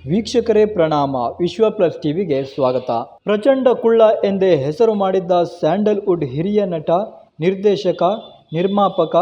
ವೀಕ್ಷಕರೇ ಪ್ರಣಾಮ. ವಿಶ್ವ ಪ್ಲಸ್ ಟಿವಿಗೆ ಸ್ವಾಗತ. ಪ್ರಚಂಡ ಕುಳ್ಳ ಎಂದೇ ಹೆಸರು ಮಾಡಿದ್ದ ಸ್ಯಾಂಡಲ್ವುಡ್ ಹಿರಿಯ ನಟ, ನಿರ್ದೇಶಕ, ನಿರ್ಮಾಪಕ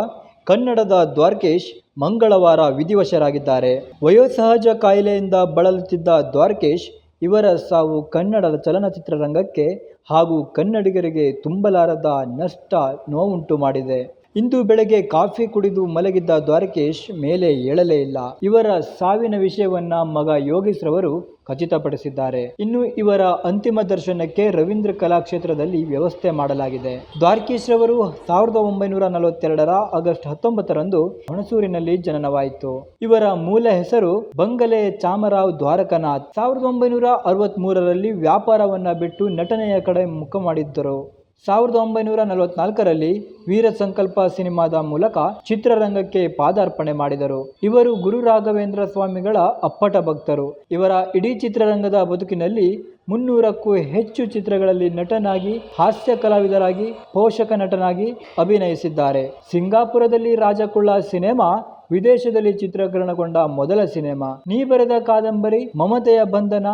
ಕನ್ನಡದ ದ್ವಾರಕೀಶ್ ಮಂಗಳವಾರ ವಿಧಿವಶರಾಗಿದ್ದಾರೆ. ವಯೋಸಹಜ ಕಾಯಿಲೆಯಿಂದ ಬಳಲುತ್ತಿದ್ದ ದ್ವಾರಕೀಶ್ ಇವರ ಸಾವು ಕನ್ನಡದ ಚಲನಚಿತ್ರರಂಗಕ್ಕೆ ಹಾಗೂ ಕನ್ನಡಿಗರಿಗೆ ತುಂಬಲಾರದ ನಷ್ಟ, ನೋವುಂಟು ಮಾಡಿದೆ. ಇಂದು ಬೆಳಗ್ಗೆ ಕಾಫಿ ಕುಡಿದು ಮಲಗಿದ್ದ ದ್ವಾರಕೀಶ್ ಮೇಲೆ ಏಳಲೇ ಇಲ್ಲ. ಇವರ ಸಾವಿನ ವಿಷಯವನ್ನ ಮಗ ಯೋಗೀಶ್ ರವರು ಖಚಿತಪಡಿಸಿದ್ದಾರೆ. ಇನ್ನು ಇವರ ಅಂತಿಮ ದರ್ಶನಕ್ಕೆ ರವೀಂದ್ರ ಕಲಾಕ್ಷೇತ್ರದಲ್ಲಿ ವ್ಯವಸ್ಥೆ ಮಾಡಲಾಗಿದೆ. ದ್ವಾರಕೀಶ್ ರವರು 1942 ಆಗಸ್ಟ್ 19ರಂದು ಹುಣಸೂರಿನಲ್ಲಿ ಜನನವಾಯಿತು. ಇವರ ಮೂಲ ಹೆಸರು ಬಂಗಲೆ ಚಾಮರಾವ್ ದ್ವಾರಕನಾಥ್. 1963ರಲ್ಲಿ ವ್ಯಾಪಾರವನ್ನ ಬಿಟ್ಟು ನಟನೆಯ ಕಡೆ ಮುಖ ಮಾಡಿದ್ದರು. 1944ರಲ್ಲಿ ವೀರ ಸಂಕಲ್ಪ ಸಿನಿಮಾದ ಮೂಲಕ ಚಿತ್ರರಂಗಕ್ಕೆ ಪಾದಾರ್ಪಣೆ ಮಾಡಿದರು. ಇವರು ಗುರು ರಾಘವೇಂದ್ರ ಸ್ವಾಮಿಗಳ ಅಪ್ಪಟ ಭಕ್ತರು. ಇವರ ಇಡೀ ಚಿತ್ರರಂಗದ ಬದುಕಿನಲ್ಲಿ 300ಕ್ಕೂ ಹೆಚ್ಚು ಚಿತ್ರಗಳಲ್ಲಿ ನಟನಾಗಿ, ಹಾಸ್ಯ ಕಲಾವಿದರಾಗಿ, ಪೋಷಕ ನಟನಾಗಿ ಅಭಿನಯಿಸಿದ್ದಾರೆ. ಸಿಂಗಾಪುರದಲ್ಲಿ ರಾಜಕುಳ್ಳ ಸಿನಿಮಾ ವಿದೇಶದಲ್ಲಿ ಚಿತ್ರೀಕರಣಗೊಂಡ ಮೊದಲ ಸಿನಿಮಾ. ನೀ ಬರೆದ ಕಾದಂಬರಿ, ಮಮತೆಯ ಬಂಧನ,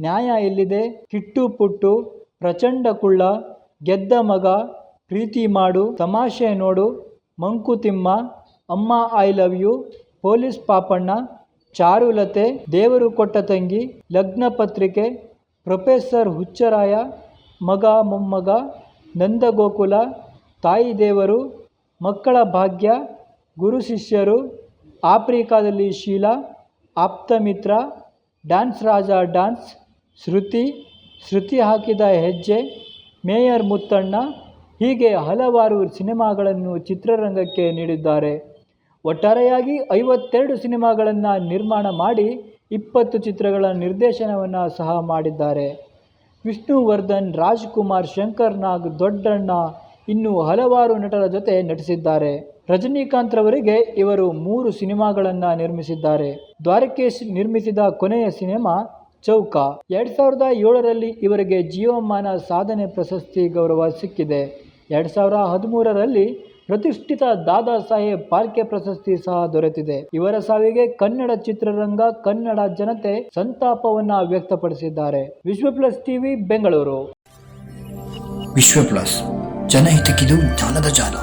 ನ್ಯಾಯ ಎಲ್ಲಿದೆ, ಕಿಟ್ಟು ಪುಟ್ಟು, ಪ್ರಚಂಡ ಕುಳ್ಳ, ಗೆದ್ದ ಮಗ, ಪ್ರೀತಿ ಮಾಡು, ತಮಾಷೆ ನೋಡು, Mankutimma, Amma I love you, police Papanna, Charulathe, Devaru Kotta ತಂಗಿ, ಲಗ್ನ ಪತ್ರಿಕೆ, ಪ್ರೊಫೆಸರ್ ಹುಚ್ಚರಾಯ, ಮಗ ಮೊಮ್ಮಗ, ನಂದಗೋಕುಲ, ತಾಯಿ ದೇವರು, ಮಕ್ಕಳ ಭಾಗ್ಯ, ಗುರು ಶಿಷ್ಯರು, ಆಫ್ರಿಕಾದಲ್ಲಿ ಶೀಲಾ, ಆಪ್ತಮಿತ್ರ, ಡ್ಯಾನ್ಸ್ ರಾಜ ಡ್ಯಾನ್ಸ್, ಶ್ರುತಿ ಹಾಕಿದ ಹೆಜ್ಜೆ, ಮೇಯರ್ ಮುತ್ತಣ್ಣ, ಹೀಗೆ ಹಲವಾರು ಸಿನಿಮಾಗಳನ್ನು ಚಿತ್ರರಂಗಕ್ಕೆ ನೀಡಿದ್ದಾರೆ. ಒಟ್ಟಾರೆಯಾಗಿ 52 ಸಿನಿಮಾಗಳನ್ನು ನಿರ್ಮಾಣ ಮಾಡಿ 20 ಚಿತ್ರಗಳ ನಿರ್ದೇಶನವನ್ನು ಸಹ ಮಾಡಿದ್ದಾರೆ. ವಿಷ್ಣುವರ್ಧನ್, ರಾಜ್ಕುಮಾರ್, ಶಂಕರ್ ನಾಗ್, ದೊಡ್ಡಣ್ಣ ಇನ್ನೂ ಹಲವಾರು ನಟರ ಜೊತೆ ನಟಿಸಿದ್ದಾರೆ. ರಜನಿಕಾಂತ್ ರವರಿಗೆ ಇವರು 3 ಸಿನಿಮಾಗಳನ್ನು ನಿರ್ಮಿಸಿದ್ದಾರೆ. ದ್ವಾರಕೀಶ್ ನಿರ್ಮಿಸಿದ ಕೊನೆಯ ಸಿನಿಮಾ ಚೌಕ. 2007ರಲ್ಲಿ ಇವರಿಗೆ ಜೀವಮಾನ ಸಾಧನೆ ಪ್ರಶಸ್ತಿ ಗೌರವ ಸಿಕ್ಕಿದೆ. 2013ರಲ್ಲಿ ಪ್ರತಿಷ್ಠಿತ ದಾದಾ ಸಾಹೇಬ್ ಫಾಲ್ಕೆ ಪ್ರಶಸ್ತಿ ಸಹ ದೊರೆತಿದೆ. ಇವರ ಸಾವಿಗೆ ಕನ್ನಡ ಚಿತ್ರರಂಗ, ಕನ್ನಡ ಜನತೆ ಸಂತಾಪವನ್ನ ವ್ಯಕ್ತಪಡಿಸಿದ್ದಾರೆ. ವಿಶ್ವ ಪ್ಲಸ್ ಟಿವಿ, ಬೆಂಗಳೂರು. ವಿಶ್ವ ಪ್ಲಸ್, ಜನಹಿತಕ್ಕಿದು ಜ್ಞಾನದ ಜಾಲ.